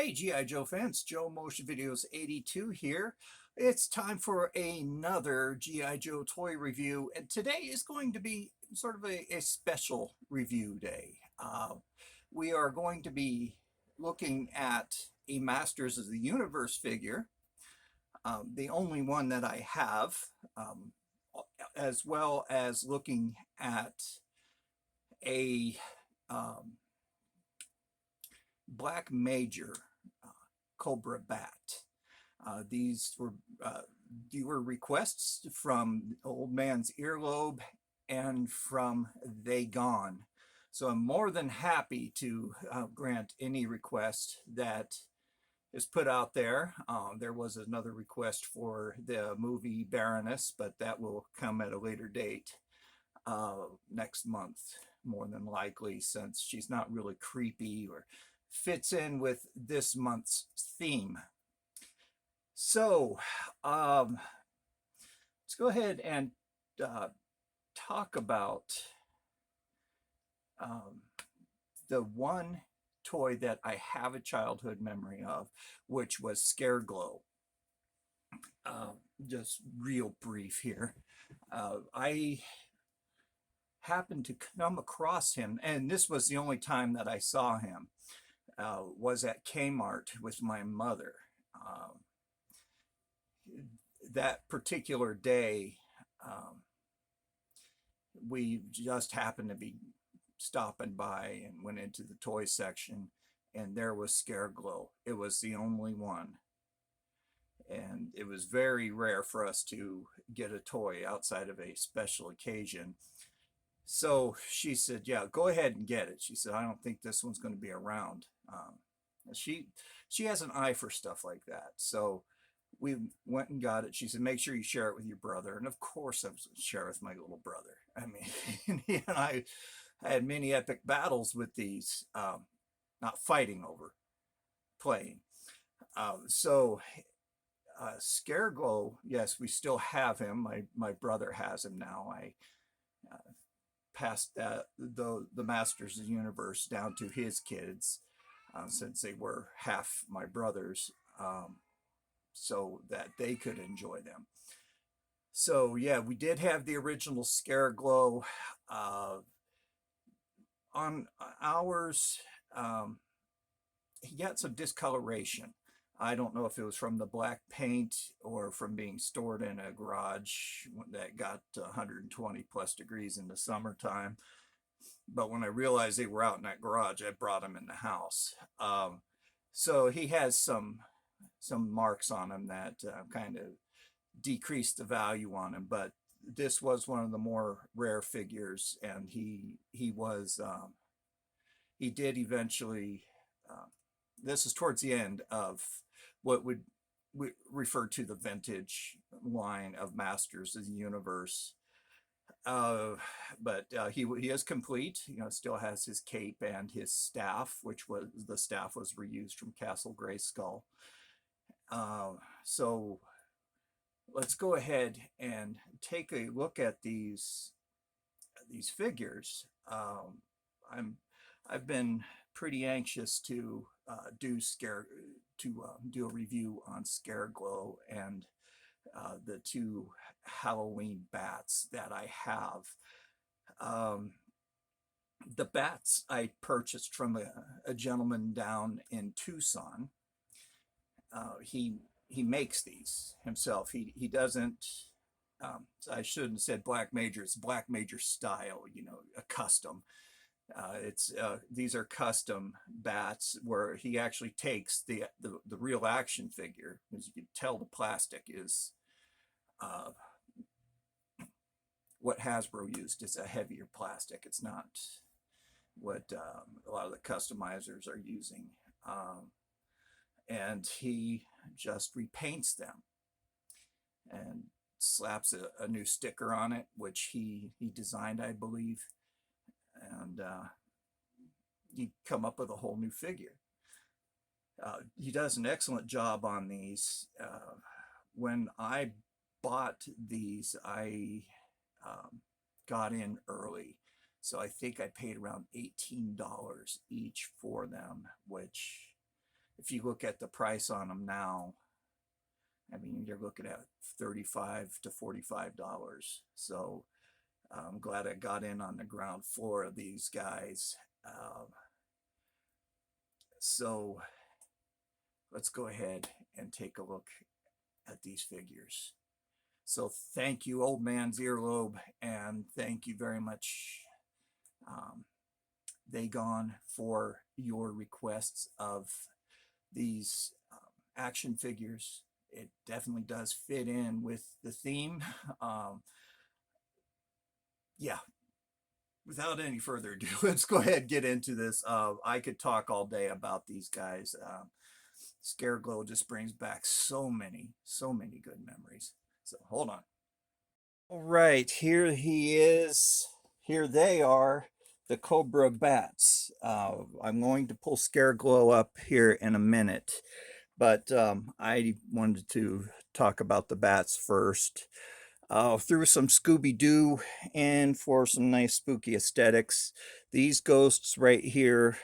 Hey G.I. Joe fans, Joe Motion Videos 82 here. It's time for another G.I. Joe toy review, and today is going to be sort of a special review day. We are going to be looking at a Masters of the Universe figure, the only one that I have, as well as looking at a um, Black Major Cobra Bat. These were viewer requests from Old Man's Earlobe and from They Gone. So I'm more than happy to grant any request that is put out there. There was another request for the movie Baroness, but that will come at a later date next month, more than likely, since she's not really creepy or fits in with this month's theme. So let's go ahead and talk about the one toy that I have a childhood memory of, which was Scareglow. Just real brief here. I happened to come across him, and this was the only time that I saw him, was at Kmart with my mother. That particular day, we just happened to be stopping by and went into the toy section, and there was Scareglow. It was the only one. And it was very rare for us to get a toy outside of a special occasion. So she said, yeah, go ahead and get it. She said, I don't think this one's going to be around. She has an eye for stuff like that. So we went and got it. She said, make sure you share it with your brother. And of course I was going to share it with my little brother. I mean, he and I had many epic battles with these, not fighting over, playing. Scareglow, yes, we still have him. My brother has him now. I passed the Masters of the Universe down to his kids, since they were half my brothers, so that they could enjoy them. So yeah, we did have the original Scareglow. On ours, he got some discoloration. I don't know if it was from the black paint or from being stored in a garage that got 120 plus degrees in the summertime. But when I realized they were out in that garage, I brought him in the house. So he has some marks on him that kind of decreased the value on him. But this was one of the more rare figures, and he did eventually. This is towards the end of what would we refer to the vintage line of Masters of the Universe. But he is complete. Still has his cape and his staff, which was the staff was reused from Castle Grayskull. So let's go ahead and take a look at these figures. I've been pretty anxious to do a review on Scareglow and the two Halloween bats that I have. The bats I purchased from a gentleman down in Tucson. He makes these himself. He doesn't. I shouldn't have said Black Major. It's Black Major style. A custom. These are custom bats where he actually takes the real action figure. As you can tell, the plastic is what Hasbro used. It's a heavier plastic. It's not what a lot of the customizers are using. And he just repaints them and slaps a new sticker on it, which he designed, I believe. And you come up with a whole new figure. He does an excellent job on these. When I bought these, I got in early. So I think I paid around $18 each for them, which if you look at the price on them now, I mean, you're looking at $35 to $45. So I'm glad I got in on the ground floor of these guys. So let's go ahead and take a look at these figures. So thank you, Old Man's Earlobe, and thank you very much, Dagon, for your requests of these action figures. It definitely does fit in with the theme. Yeah, without any further ado, let's go ahead and get into this. I could talk all day about these guys. Scareglow just brings back so many good memories. So hold on. All right, here he is. Here they are, the Cobra Bats. I'm going to pull Scareglow up here in a minute, but I wanted to talk about the bats first. Threw some Scooby-Doo in for some nice spooky aesthetics. These ghosts right here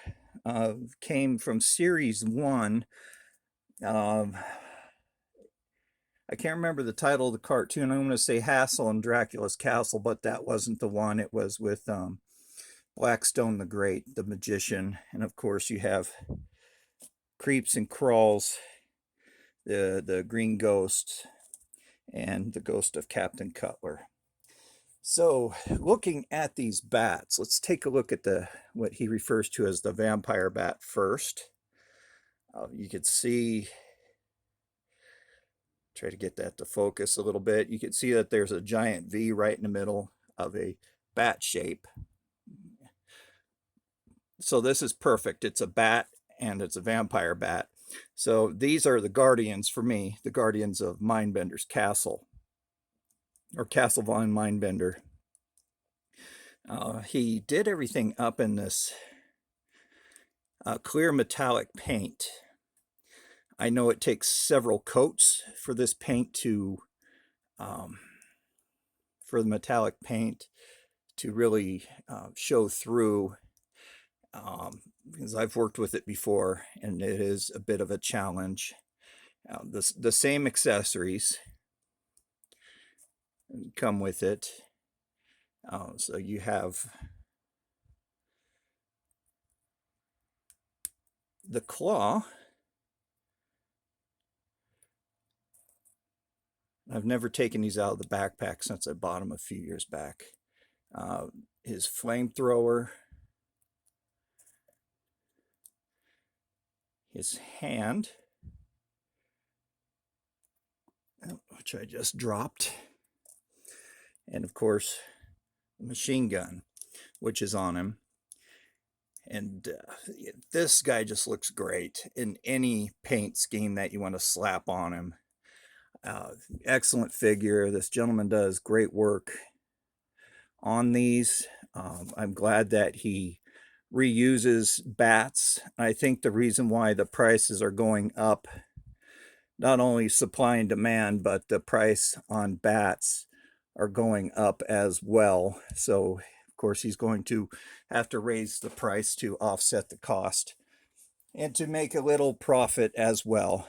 came from series 1. I can't remember the title of the cartoon. I'm going to say Hassel and Dracula's Castle, but that wasn't the one. It was with Blackstone the Great, the magician. And of course you have Creeps and Crawls, the green ghost, and the ghost of Captain Cutler. So looking at these bats, let's take a look at what he refers to as the vampire bat first. You can see, try to get that to focus a little bit. You can see that there's a giant V right in the middle of a bat shape. So this is perfect. It's a bat and it's a vampire bat. So these are the guardians for me, the guardians of Mindbender's castle, or Castle von Mindbender. He did everything up in this clear metallic paint. I know it takes several coats for this paint to, for the metallic paint to really show through, because I've worked with it before and it is a bit of a challenge. The same accessories come with it. So you have the claw. I've never taken these out of the backpack since I bought them a few years back. His flamethrower, his hand, which I just dropped, and of course the machine gun, which is on him. And this guy just looks great in any paint scheme that you want to slap on him. Excellent figure. This gentleman does great work on these. I'm glad that he reuses bats. I think the reason why the prices are going up, not only supply and demand, but the price on bats are going up as well. So of course he's going to have to raise the price to offset the cost and to make a little profit as well.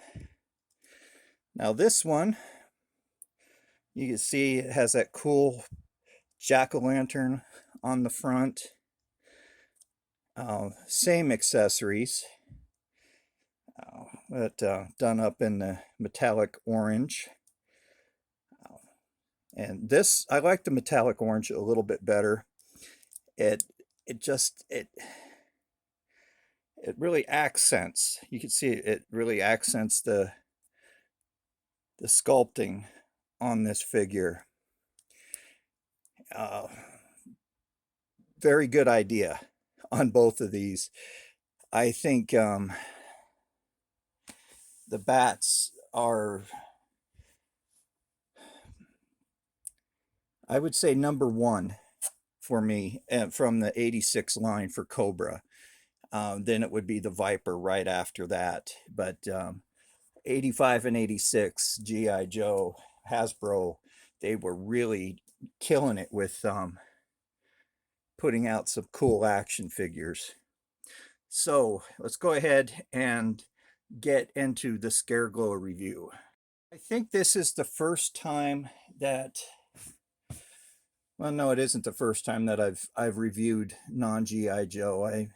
Now this one, you can see it has that cool jack-o'-lantern on the front. Same accessories, but done up in the metallic orange. And this, I like the metallic orange a little bit better. It really accents. You can see it really accents the sculpting on this figure. Very good idea on both of these. I think the bats are, I would say, number 1 for me from the 86 line for Cobra. Then it would be the Viper right after that. But 85 and 86, G.I. Joe, Hasbro, they were really killing it with putting out some cool action figures. So let's go ahead and get into the Scare Glow review. I think this is the first time that, well, no, it isn't the first time that I've reviewed non-G.I. Joe. I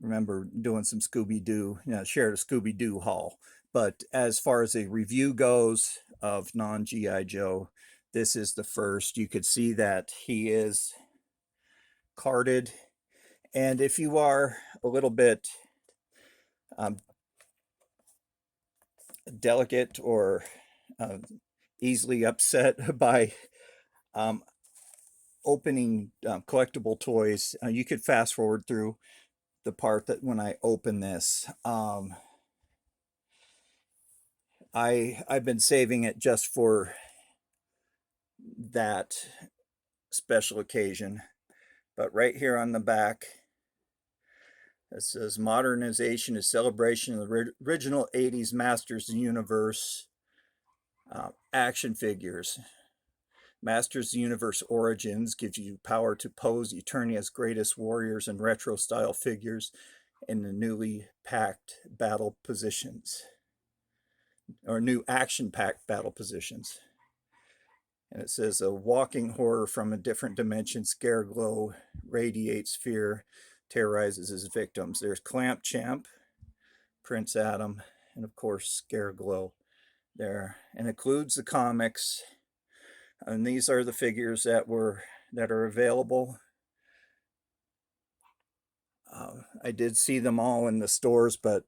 remember doing some Scooby-Doo, shared a Scooby-Doo haul. But as far as a review goes of non-G.I. Joe, this is the first. You could see that he is carded. And if you are a little bit delicate or easily upset by opening collectible toys, you could fast forward through the part that when I open this. I've been saving it just for that special occasion. But right here on the back, it says modernization is celebration of the original 80s Masters of the Universe action figures. Masters of the Universe Origins gives you power to pose Eternia's greatest warriors and retro style figures in the newly packed battle positions, or new action packed battle positions. And it says a walking horror from a different dimension, Scare Glow radiates fear, terrorizes his victims. There's Clamp Champ, Prince Adam, and of course Scare Glow there, and includes the comics. And these are the figures that are available. I did see them all in the stores, but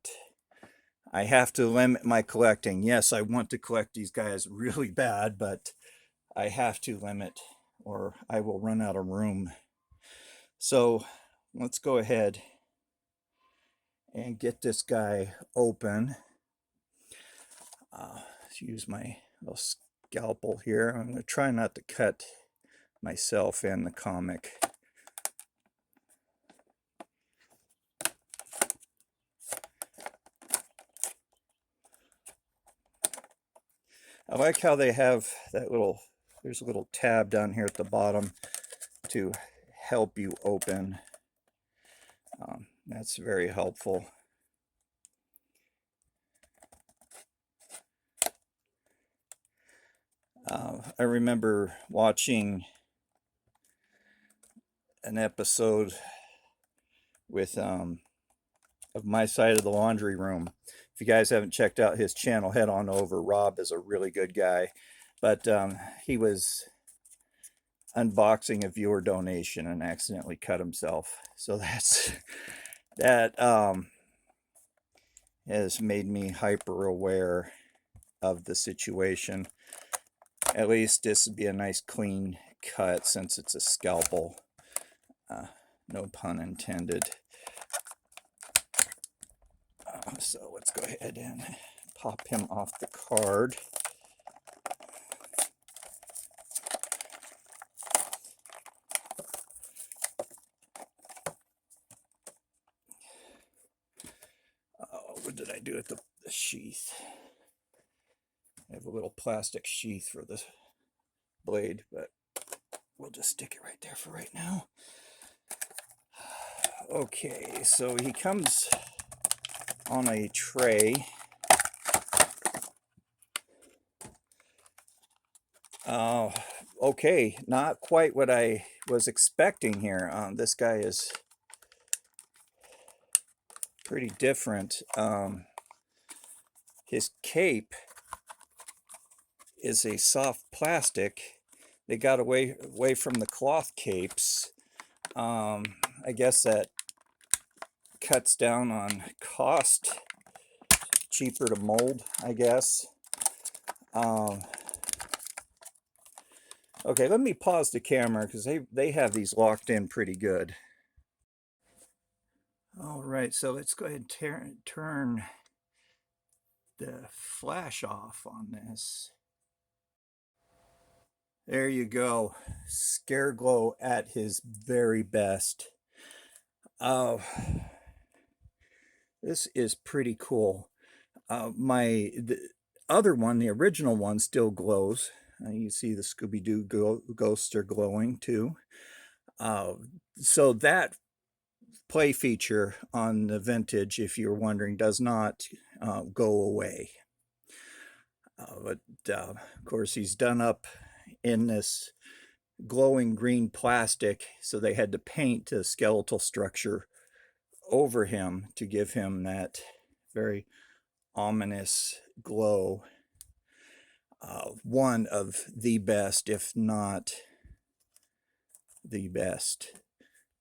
I have to limit my collecting. Yes, I want to collect these guys really bad, but I have to limit or I will run out of room. So let's go ahead and get this guy open. Let's use my little scalpel here. I'm going to try not to cut myself and the comic. I like how they have that there's a little tab down here at the bottom to help you open. That's very helpful. I remember watching an episode with of My Side of the Laundry Room. If you guys haven't checked out his channel, head on over. Rob is a really good guy. But he was unboxing a viewer donation and accidentally cut himself. So that has made me hyper aware of the situation. At least this would be a nice clean cut since it's a scalpel. No pun intended. So let's go ahead and pop him off the card. What did I do with the sheath? I have a little plastic sheath for the blade, but we'll just stick it right there for right now. Okay, so he comes on a tray. Okay, not quite what I was expecting here. This guy is pretty different. His cape is a soft plastic. They got away from the cloth capes. I guess that cuts down on cost. Cheaper to mold, I guess. Okay, let me pause the camera because they have these locked in pretty good. All right, so let's go ahead and turn the flash off on this. There you go. Scare Glow at his very best. This is pretty cool. The other one, the original one, still glows. You see the Scooby-Doo ghosts are glowing too. So that play feature on the vintage, if you're wondering, does not go away. But of course, he's done up in this glowing green plastic, so they had to paint the skeletal structure over him to give him that very ominous glow. One of the best, if not the best,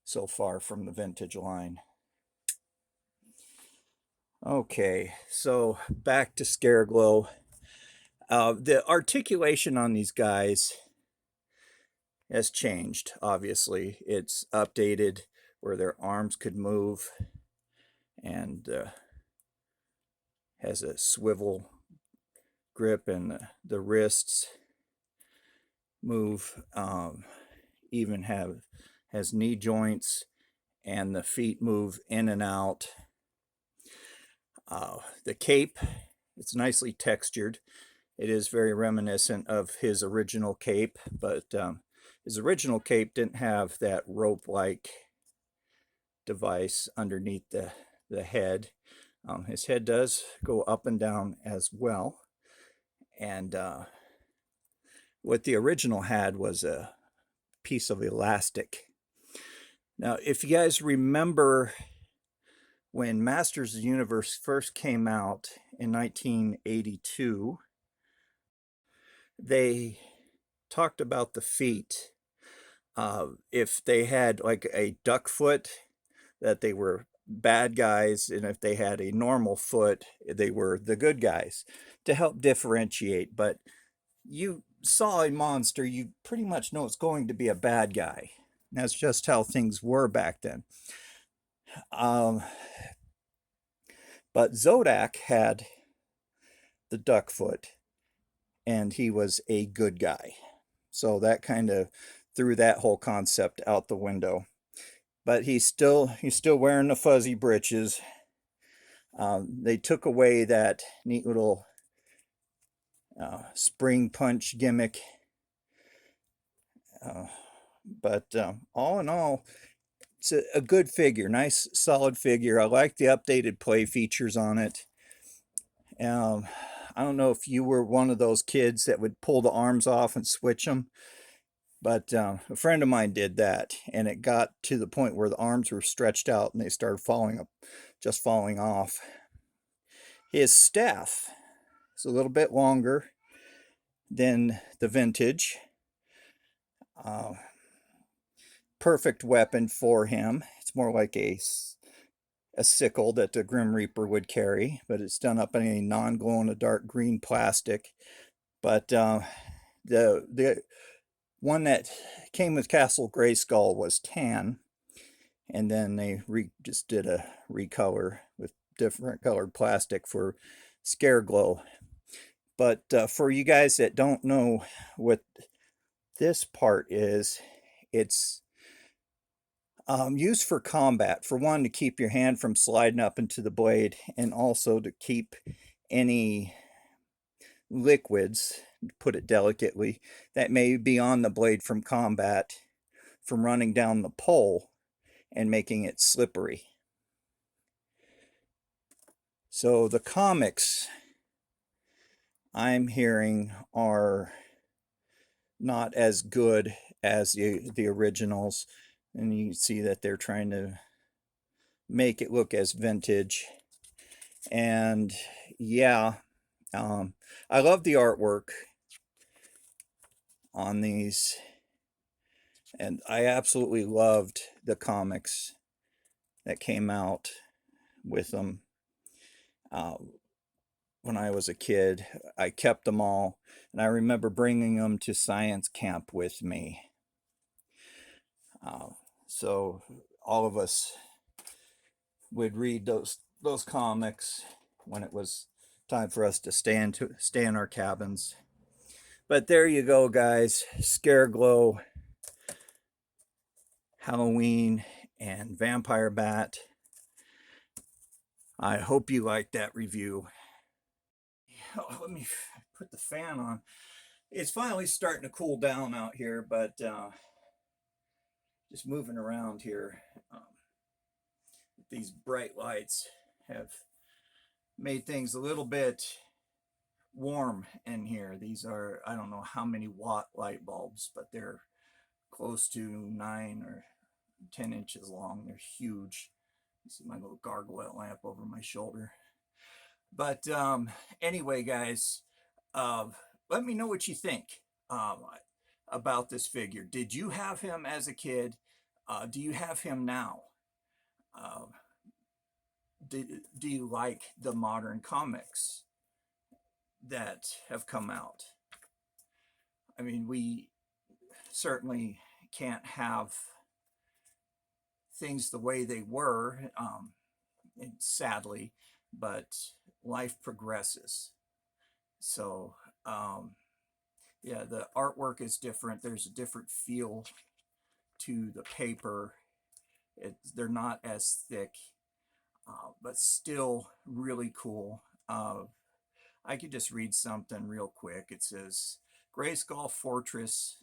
so far from the vintage line. Okay, so back to Scareglow. The articulation on these guys has changed, obviously. It's updated where their arms could move, and has a swivel grip, and the wrists move, even has knee joints, and the feet move in and out. The cape, it's nicely textured. It is very reminiscent of his original cape, but his original cape didn't have that rope-like device underneath the head. His head does go up and down as well. And what the original had was a piece of elastic. Now, if you guys remember when Masters of the Universe first came out in 1982, they talked about the feet. If they had like a duck foot, that they were bad guys, and if they had a normal foot, they were the good guys, to help differentiate. But you saw a monster, you pretty much know it's going to be a bad guy. That's just how things were back then. But Zodak had the duck foot, and he was a good guy. So that kind of threw that whole concept out the window. But he's still wearing the fuzzy breeches. They took away that neat little spring punch gimmick. But all in all, it's a good figure, nice solid figure. I like the updated play features on it. I don't know if you were one of those kids that would pull the arms off and switch them, but a friend of mine did that, and it got to the point where the arms were stretched out and they started falling off. His staff is a little bit longer than the vintage. Perfect weapon for him. It's more like a sickle that the Grim Reaper would carry, but it's done up in a non-glow-in-the-dark green plastic. But the one that came with Castle Grayskull was tan, and then they just did a recolor with different colored plastic for Scareglow. But for you guys that don't know what this part is, it's used for combat. For one, to keep your hand from sliding up into the blade, and also to keep any liquids, to put it delicately, that may be on the blade from combat from running down the pole and making it slippery. So the comics I'm hearing are not as good as the originals, and you can see that they're trying to make it look as vintage. And yeah, I love the artwork on these, and I absolutely loved the comics that came out with them. When I was a kid, I kept them all, and I remember bringing them to science camp with me. So all of us would read those comics when it was time for us to stay in our cabins. But there you go, guys. Scareglow, Halloween, and Vampire Bat. I hope you liked that review. Oh, let me put the fan on. It's finally starting to cool down out here, but just moving around here. these bright lights have made things a little bit warm in here. These are, I don't know how many watt light bulbs, but they're close to 9 or 10 inches long. They're huge. You see my little gargoyle lamp over my shoulder. But anyway, guys, let me know what you think about this figure. Did you have him as a kid? Do you have him now? Do you like the modern comics that have come out? I mean, we certainly can't have things the way they were, sadly, but life progresses. So, yeah, the artwork is different. There's a different feel to the paper. They're not as thick, but still really cool. I could just read something real quick. It says, Grayskull Fortress,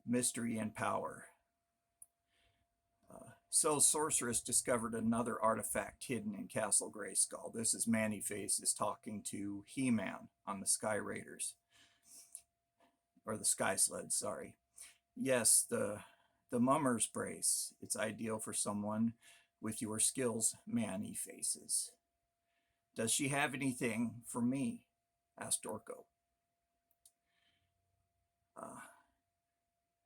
Mystery and Power. So Sorceress discovered another artifact hidden in Castle Grayskull. This is Man-E-Face is talking to He-Man on the Sky Raiders. Or the Sky Sled, sorry. Yes, the Mummer's Brace. It's ideal for someone with your skills, Man-E-Faces. Does she have anything for me? Asked Orko.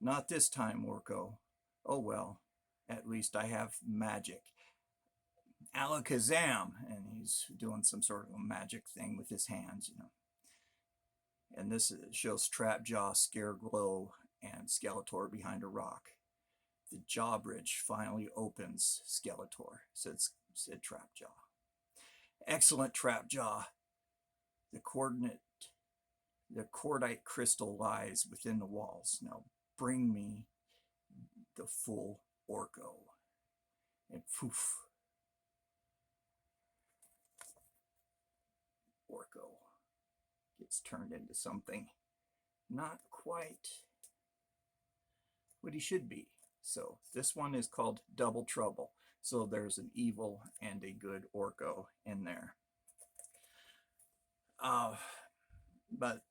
Not this time, Orko. Oh well, at least I have magic. Alakazam! And he's doing some sort of a magic thing with his hands, you know. And this shows Trapjaw, Scareglow, and Skeletor behind a rock. The jaw bridge finally opens, Skeletor, said Trapjaw. Excellent, Trapjaw. The cordite crystal lies within the walls. Now bring me the full Orko. And poof. Orko gets turned into something not quite what he should be. So this one is called Double Trouble. So there's an evil and a good Orko in there. But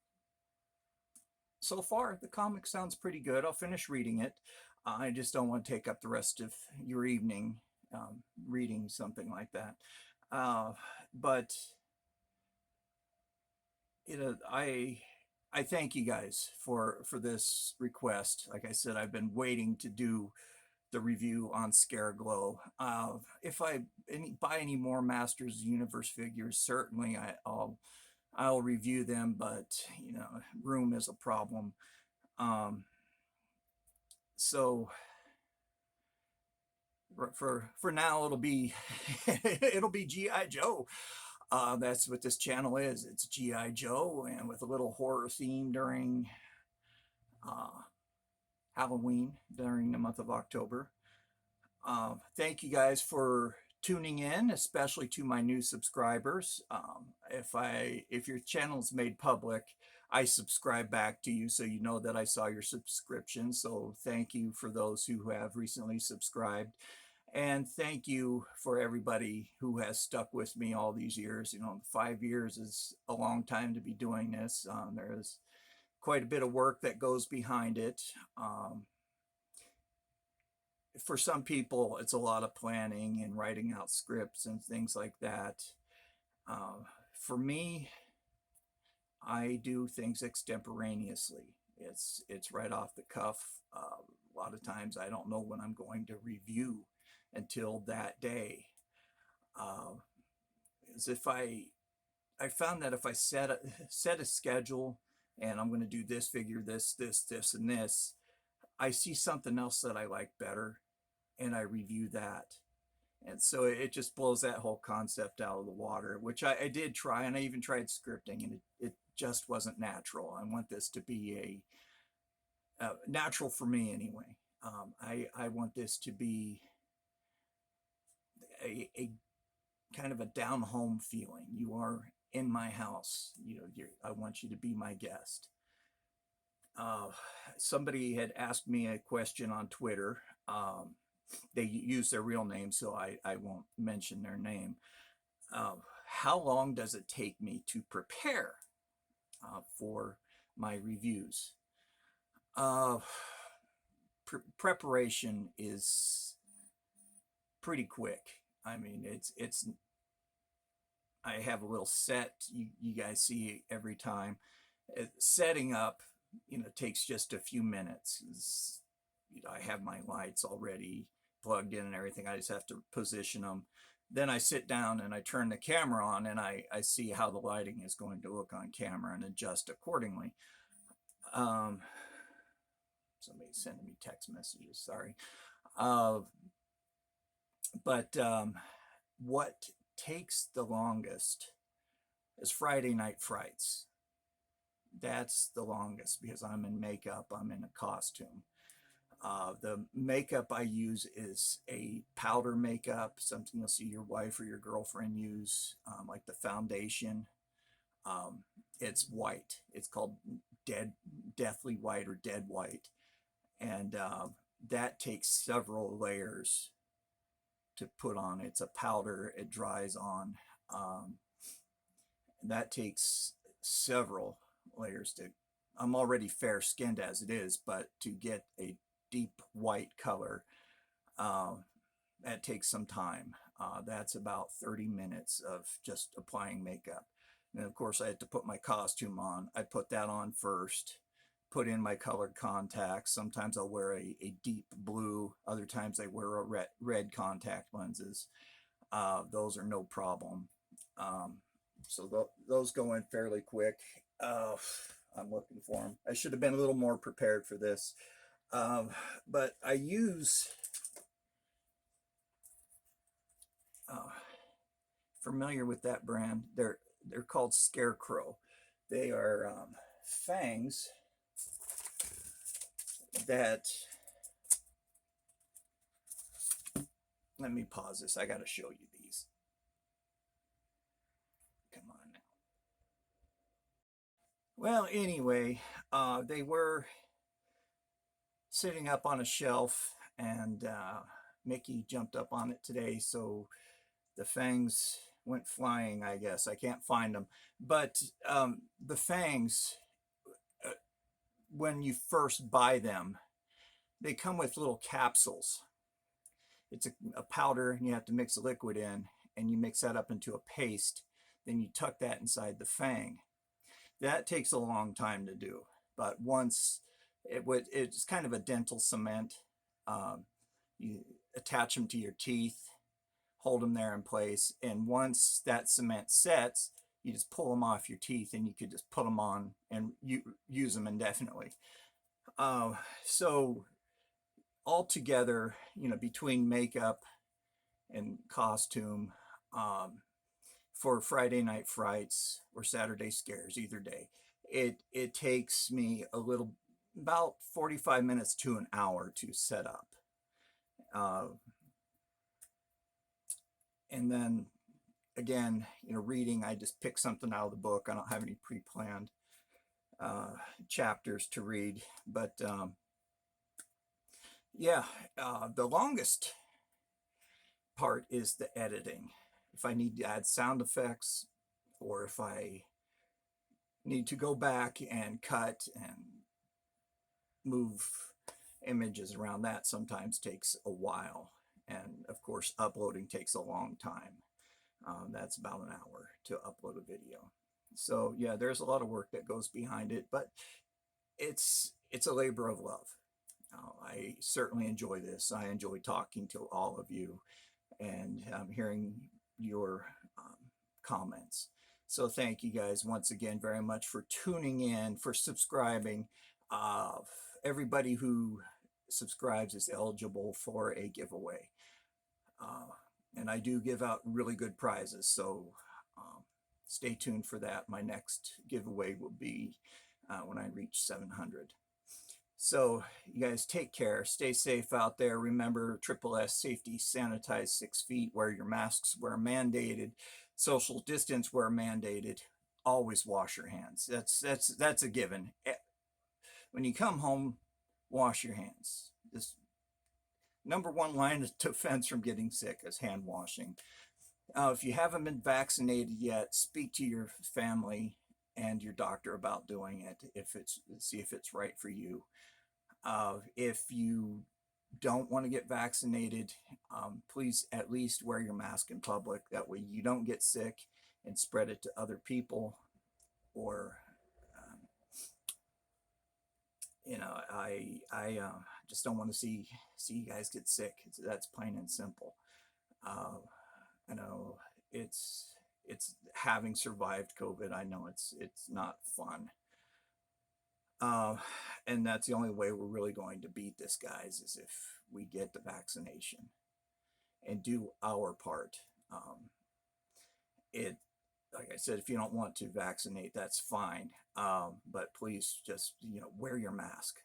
so far, the comic sounds pretty good. I'll finish reading it. I just don't want to take up the rest of your evening reading something like that. But you know, I thank you guys for this request. Like I said, I've been waiting to do the review on Scareglow. If I buy any more Masters of the Universe figures, certainly I'll review them, but you know, room is a problem. So for now, it'll be it'll be G.I. Joe. That's what this channel is. It's G.I. Joe, and with a little horror theme during Halloween, during the month of October. Thank you guys for tuning in, especially to my new subscribers. If your channel is made public, I subscribe back to you so you know that I saw your subscription. So thank you for those who have recently subscribed. And thank you for everybody who has stuck with me all these years. You know, 5 years is a long time to be doing this. There's quite a bit of work that goes behind it. For some people, it's a lot of planning and writing out scripts and things like that. For me, I do things extemporaneously. It's right off the cuff. A lot of times I don't know when I'm going to review until that day. As if I found that if I set a schedule and I'm going to do this figure, this, and this, I see something else that I like better and I review that. And so it just blows that whole concept out of the water, which I did try, and I even tried scripting, and it just wasn't natural. I want this to be a natural for me anyway. I want this to be a kind of a down home feeling. You are in my house. You know, I want you to be my guest. Somebody had asked me a question on Twitter. they use their real name, so I won't mention their name. How long does it take me to prepare for my reviews? Preparation is pretty quick. I mean, it's I have a little set you guys see every time. Setting up, takes just a few minutes. I have my lights already plugged in and everything. I just have to position them. Then I sit down and I turn the camera on, and I see how the lighting is going to look on camera and adjust accordingly. Somebody's sending me text messages, sorry. But what takes the longest is Friday Night Frights. That's the longest because I'm in makeup, I'm in a costume. The makeup I use is a powder makeup, something you'll see your wife or your girlfriend use, like the foundation. It's white. It's called deathly white or dead white. And that takes several layers to put on. It's a powder, it dries on. That takes several layers to, I'm already fair skinned as it is, but to get a deep white color, that takes some time. That's about 30 minutes of just applying makeup. And of course I had to put my costume on. I put that on first, put in my colored contacts. Sometimes I'll wear a deep blue, other times I wear a red contact lenses. Those are no problem. So those go in fairly quick. I'm looking for them. I should have been a little more prepared for this. But I use, familiar with that brand, they're called Scarecrow. They are fangs that, let me pause this, I got to show you these. Come on now. Well, anyway, they were sitting up on a shelf, and Mickey jumped up on it today, so the fangs went flying, I guess. I can't find them. But the fangs, when you first buy them, they come with little capsules. It's a powder, and you have to mix a liquid in, and you mix that up into a paste. Then you tuck that inside the fang. That takes a long time to do, but once it's kind of a dental cement. You attach them to your teeth, hold them there in place, and once that cement sets, you just pull them off your teeth, and you could just put them on and use them indefinitely. So altogether, between makeup and costume, for Friday Night Frights or Saturday Scares, either day, it takes me about 45 minutes to an hour to set up. And then again, reading, I just pick something out of the book. I don't have any pre-planned chapters to read, but yeah, the longest part is the editing. If I need to add sound effects, or if I need to go back and cut and move images around, that sometimes takes a while. And of course, uploading takes a long time. That's about an hour to upload a video. So yeah, there's a lot of work that goes behind it, but it's a labor of love. I certainly enjoy this. I enjoy talking to all of you and hearing your comments. So thank you guys once again very much for tuning in, for subscribing. Everybody who subscribes is eligible for a giveaway. And I do give out really good prizes, so stay tuned for that. My next giveaway will be when I reach 700. So you guys take care, stay safe out there. Remember, Triple S safety, sanitize 6 feet, wear your masks where mandated, social distance where mandated, always wash your hands. That's a given. When you come home, wash your hands. Just number one line of defense from getting sick is hand washing. If you haven't been vaccinated yet, speak to your family and your doctor about doing it. See if it's right for you. If you don't want to get vaccinated, please at least wear your mask in public. That way you don't get sick and spread it to other people. Or, I just don't want to see you guys get sick. That's plain and simple. I know it's having survived COVID. I know it's not fun. And that's the only way we're really going to beat this, guys, is if we get the vaccination and do our part. Like I said, if you don't want to vaccinate, that's fine. But please just, wear your mask.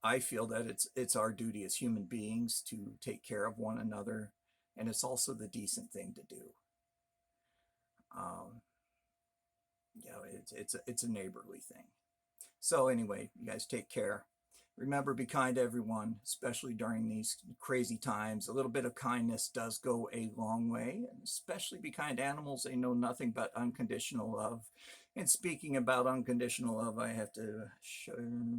I feel that it's our duty as human beings to take care of one another, and it's also the decent thing to do. It's a neighborly thing. So anyway, you guys take care. Remember, be kind to everyone, especially during these crazy times. A little bit of kindness does go a long way, and especially be kind to animals. They know nothing but unconditional love. And speaking about unconditional love, I have to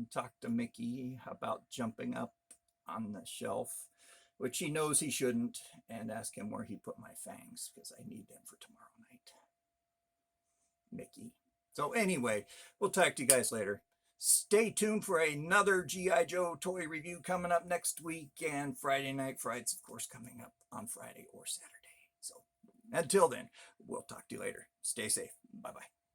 talk to Mickey about jumping up on the shelf, which he knows he shouldn't, and ask him where he put my fangs, because I need them for tomorrow night. Mickey. So anyway, we'll talk to you guys later. Stay tuned for another G.I. Joe toy review coming up next week, and Friday Night Frights, of course, coming up on Friday or Saturday. So until then, we'll talk to you later. Stay safe. Bye-bye.